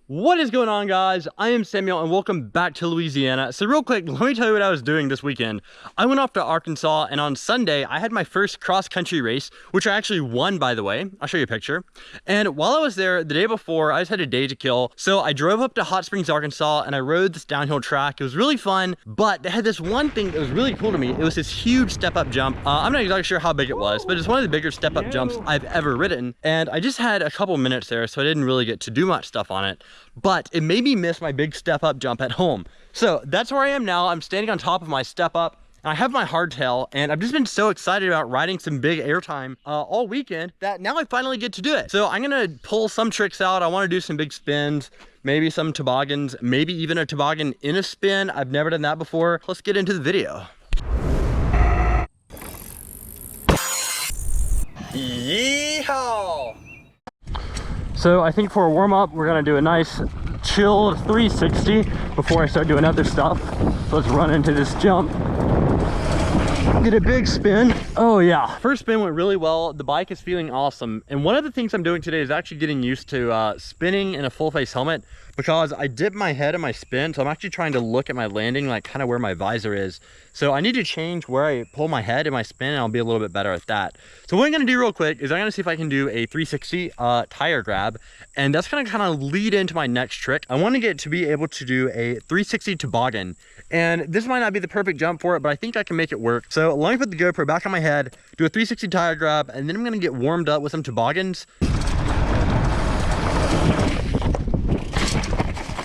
What is going on, guys? I am Samuel and welcome back to Louisiana. So real quick, let me tell you what I was doing this weekend. I went off to Arkansas and on Sunday I had my first cross-country race, which I actually won, by the way. I'll show you a picture. And while I was there the day before, I just had a day to kill. So I drove up to Hot Springs, Arkansas and I rode this downhill track. It was really fun, but they had this one thing that was really cool to me. It was this huge step-up jump. I'm not exactly sure how big it was, but it's one of the bigger step-up jumps I've ever ridden. And I just had a couple minutes there, so I didn't really get to do much stuff on it. But it made me miss my big step up jump at home. So that's where I am now. I'm standing on top of my step up and I have my hardtail, and I've just been so excited about riding some big airtime all weekend that now I finally get to do it. So I'm gonna pull some tricks out. I want to do some big spins, maybe some toboggans, maybe even a toboggan in a spin. I've never done that before. Let's get into the video. Yeehaw! So I think for a warm-up, we're gonna do a nice chilled 360 before I start doing other stuff. So let's run into this jump. Get a big spin. Oh yeah, first spin went really well. The bike is feeling awesome. And one of the things I'm doing today is actually getting used to spinning in a full face helmet, because I dip my head in my spin. So I'm actually trying to look at my landing, like kind of where my visor is. So I need to change where I pull my head in my spin, and I'll be a little bit better at that. So what I'm gonna do real quick is I'm gonna see if I can do a 360 tire grab. And that's gonna kind of lead into my next trick. I wanna get to be able to do a 360 toboggan. And this might not be the perfect jump for it, but I think I can make it work. So let me put the GoPro back on my head, do a 360 tire grab, and then I'm gonna get warmed up with some toboggans.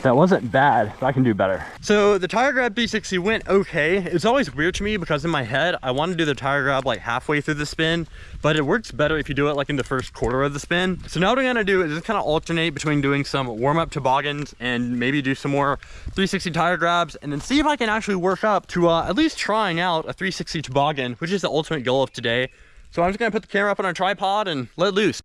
That wasn't bad, but I can do better. So the tire grab 360 went okay. It's always weird to me because in my head, I want to do the tire grab like halfway through the spin, but it works better if you do it like in the first quarter of the spin. So now what I'm gonna do is just kind of alternate between doing some warm-up toboggans and maybe do some more 360 tire grabs, and then see if I can actually work up to at least trying out a 360 toboggan, which is the ultimate goal of today. So I'm just gonna put the camera up on a tripod and let loose.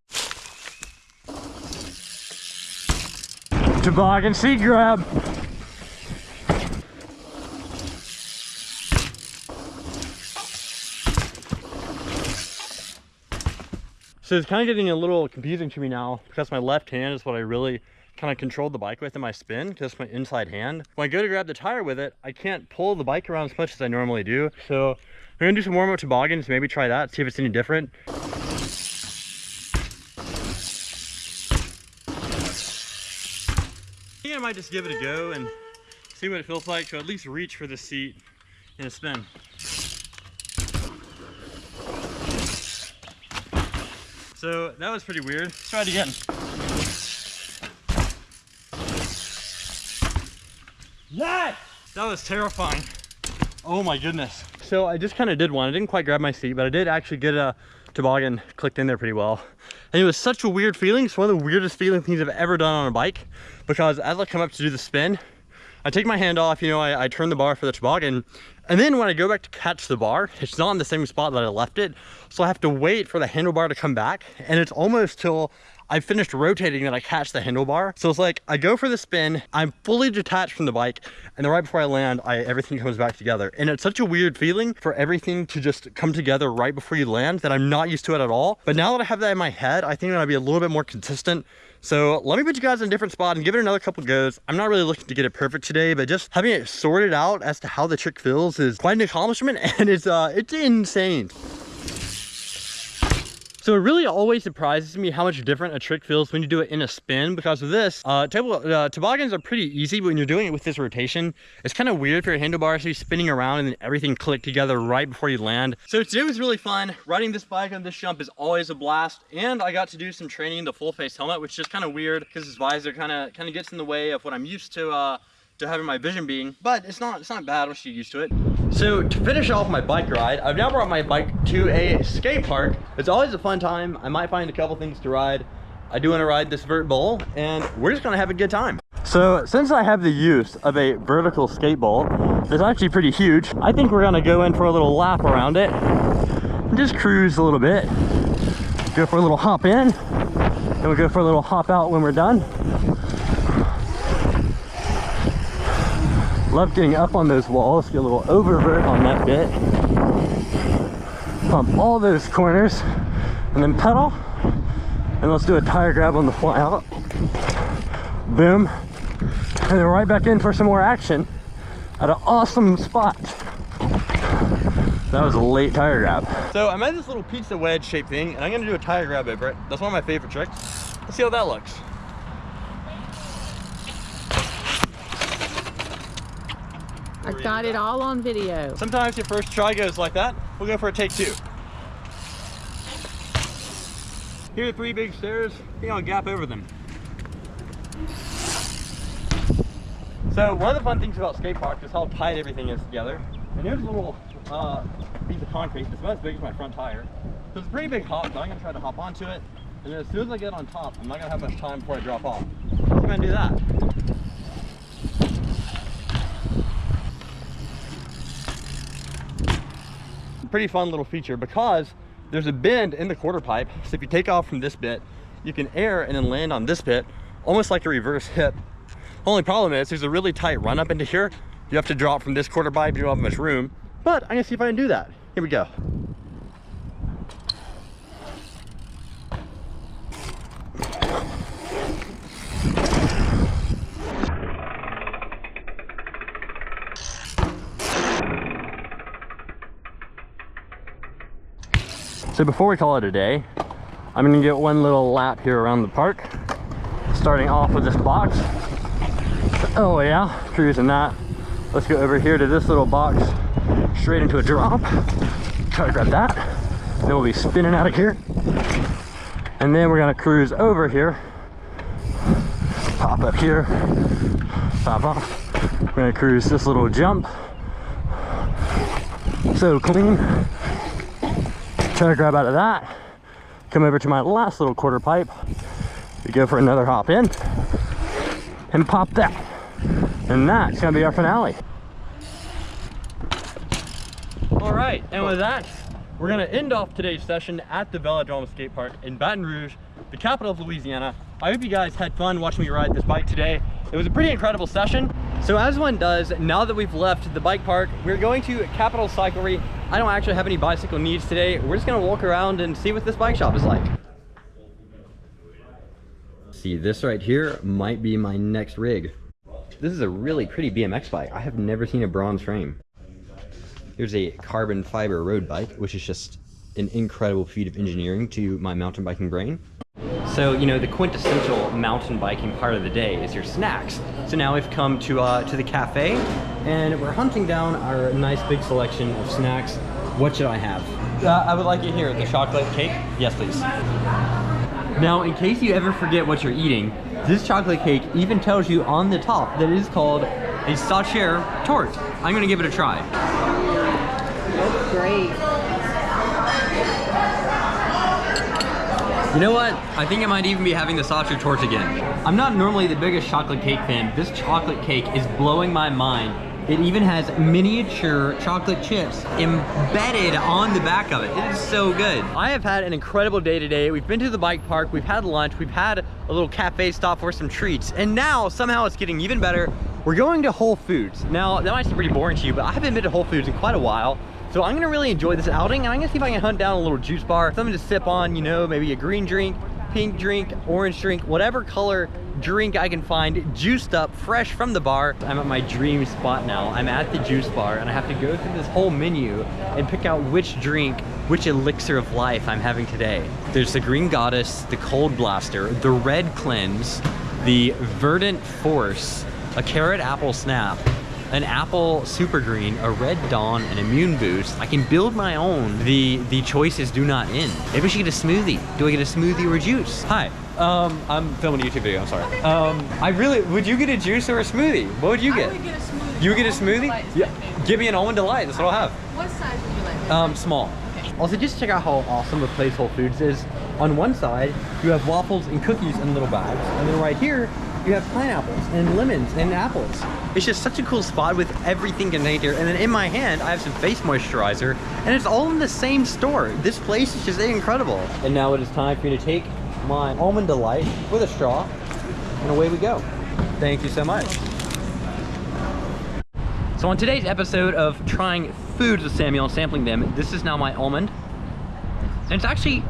Toboggan seat grab. So it's kind of getting a little confusing to me now because my left hand is what I really kind of controlled the bike with in my spin, because my inside hand. When I go to grab the tire with it, I can't pull the bike around as much as I normally do. So we're gonna do some warm-up toboggans, maybe try that, see if it's any different. I think I might just give it a go and see what it feels like to at least reach for the seat in a spin. So that was pretty weird. Let's try it again. Yes! That was terrifying. Oh my goodness. So I just kind of did one. I didn't quite grab my seat, but I did actually get a toboggan clicked in there pretty well. And it was such a weird feeling. It's one of the weirdest feeling things I've ever done on a bike, because as I come up to do the spin, I take my hand off, you know, I turn the bar for the toboggan, and then when I go back to catch the bar, it's not in the same spot that I left it. So I have to wait for the handlebar to come back, and it's almost till I finished rotating that I catch the handlebar. So it's like I go for the spin, I'm fully detached from the bike, and then right before I land, everything comes back together. And it's such a weird feeling for everything to just come together right before you land that I'm not used to it at all. But now that I have that in my head, I think I'm gonna be a little bit more consistent. So let me put you guys in a different spot and give it another couple goes. I'm not really looking to get it perfect today, but just having it sorted out as to how the trick feels is quite an accomplishment, and it's insane. So it really always surprises me how much different a trick feels when you do it in a spin, because of this, toboggans are pretty easy, but when you're doing it with this rotation, it's kind of weird for your handlebars to be spinning around and then everything click together right before you land. So today was really fun. Riding this bike on this jump is always a blast, and I got to do some training in the full face helmet, which is kind of weird because this visor kind of gets in the way of what I'm used to having my vision being, but it's not bad once you get used to it. So to finish off my bike ride, I've now brought my bike to a skate park. It's always a fun time. I might find a couple things to ride. I do want to ride this vert bowl, and we're just gonna have a good time. So since I have the use of a vertical skate bowl that's actually pretty huge, I think we're gonna go in for a little lap around it and just cruise a little bit. Go for a little hop in, and we'll go for a little hop out when we're done. Love getting up on those walls, get a little oververt on that bit. Pump all those corners, and then pedal. And let's do a tire grab on the fly out. Boom. and then right back in for some more action at an awesome spot. That was a late tire grab. So I'm at this little pizza wedge shaped thing, and I'm gonna do a tire grab over it. That's one of my favorite tricks. Let's see how that looks. I got it all on video. Sometimes your first try goes like that. We'll go for a take 2. Here are 3 big stairs. You're gonna gap over them. So one of the fun things about skate parks is how tight everything is together. And here's a little piece of concrete. It's about as big as my front tire. So it's a pretty big hop, so I'm gonna try to hop onto it. And then as soon as I get on top, I'm not gonna have much time before I drop off. So I'm gonna do that. Pretty fun little feature because there's a bend in the quarter pipe. So if you take off from this bit, you can air and then land on this bit, almost like a reverse hip. Only problem is there's a really tight run up into here. You have to drop from this quarter pipe, you don't have much room, but I'm gonna see if I can do that. Here we go. So before we call it a day, I'm gonna get one little lap here around the park, starting off with this box. Oh yeah, cruising that. Let's go over here to this little box, straight into a drop. Try to grab that. Then we'll be spinning out of here. And then we're gonna cruise over here, pop up here, pop off. We're gonna cruise this little jump. So clean. Try to grab out of that, come over to my last little quarter pipe. We go for another hop in and pop that. And that's gonna be our finale. All right, and with that, we're gonna end off today's session at the Velodrome Skate Park in Baton Rouge, the capital of Louisiana. I hope you guys had fun watching me ride this bike today. It was a pretty incredible session. So as one does, now that we've left the bike park, we're going to Capital Cyclery. I don't actually have any bicycle needs today. We're just gonna walk around and see what this bike shop is like. See, this right here might be my next rig. This is a really pretty BMX bike. I have never seen a bronze frame. Here's a carbon fiber road bike, which is just an incredible feat of engineering to my mountain biking brain. So, you know, the quintessential mountain biking part of the day is your snacks. So now we've come to the cafe, and we're hunting down our nice big selection of snacks. What should I have? I would like it here, the chocolate cake. Yes, please. Now, in case you ever forget what you're eating, this chocolate cake even tells you on the top that it is called a Sacher tort. I'm gonna give it a try. That's great. You know what? I think I might even be having the Sacher tort again. I'm not normally the biggest chocolate cake fan. This chocolate cake is blowing my mind. It even has miniature chocolate chips embedded on the back of it. It is so good. I have had an incredible day today. We've been to the bike park, we've had lunch, we've had a little cafe stop for some treats, and now somehow it's getting even better. We're going to Whole Foods. Now, that might seem pretty boring to you, but I haven't been to Whole Foods in quite a while. So I'm gonna really enjoy this outing, and I'm gonna see if I can hunt down a little juice bar, something to sip on, you know, maybe a green drink, pink drink, orange drink, whatever color drink I can find, juiced up, fresh from the bar. I'm at my dream spot now. I'm at the juice bar, and I have to go through this whole menu and pick out which drink, which elixir of life I'm having today. There's the Green Goddess, the Cold Blaster, the Red Cleanse, the Verdant Force, a Carrot Apple Snap, an Apple Super Green, a Red Dawn, an Immune Boost. I can build my own. The choices do not end. Maybe I should get a smoothie. Do I get a smoothie or a juice? Hi, I'm filming a YouTube video, I'm sorry. Would you get a juice or a smoothie? What would you get? I would get a smoothie. You would get a smoothie? Yeah. Give me an Almond Delight, that's what I'll have. What size would you like? Small. Okay. Also, just check out how awesome a place Whole Foods is. On one side, you have waffles and cookies in little bags, and then right here, you have pineapples and lemons and apples. It's just such a cool spot with everything contained here. And then in my hand, I have some face moisturizer, and it's all in the same store. This place is just incredible. And now it is time for me to take my Almond Delight with a straw, and away we go. Thank you so much. So on today's episode of trying foods with Samuel and sampling them, this is now my almond. And it's actually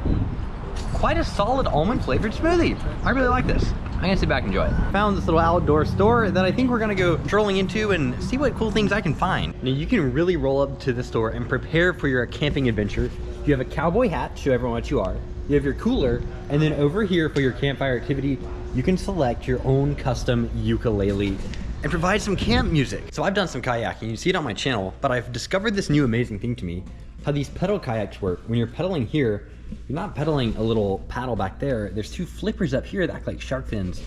quite a solid almond flavored smoothie. I really like this. I'm gonna sit back and enjoy it. Found this little outdoor store that I think we're gonna go strolling into and see what cool things I can find. Now you can really roll up to the store and prepare for your camping adventure. You have a cowboy hat to show everyone what you are. You have your cooler, and then over here for your campfire activity, you can select your own custom ukulele and provide some camp music. So I've done some kayaking, you see it on my channel, but I've discovered this new amazing thing to me, how these pedal kayaks work. When you're pedaling here, you're not pedaling a little paddle back there. There's two flippers up here that act like shark fins.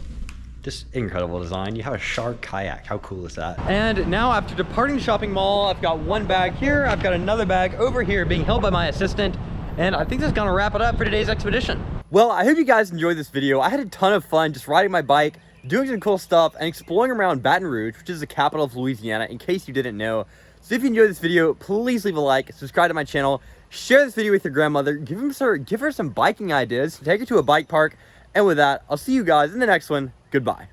Just incredible design. You have a shark kayak. How cool is that? And now after departing the shopping mall, I've got one bag here. I've got another bag over here being held by my assistant. And I think that's gonna wrap it up for today's expedition. Well, I hope you guys enjoyed this video. I had a ton of fun just riding my bike, doing some cool stuff, and exploring around Baton Rouge, which is the capital of Louisiana, in case you didn't know. So if you enjoyed this video, please leave a like, subscribe to my channel, share this video with your grandmother, give her some biking ideas, take her to a bike park, and with that, I'll see you guys in the next one. Goodbye.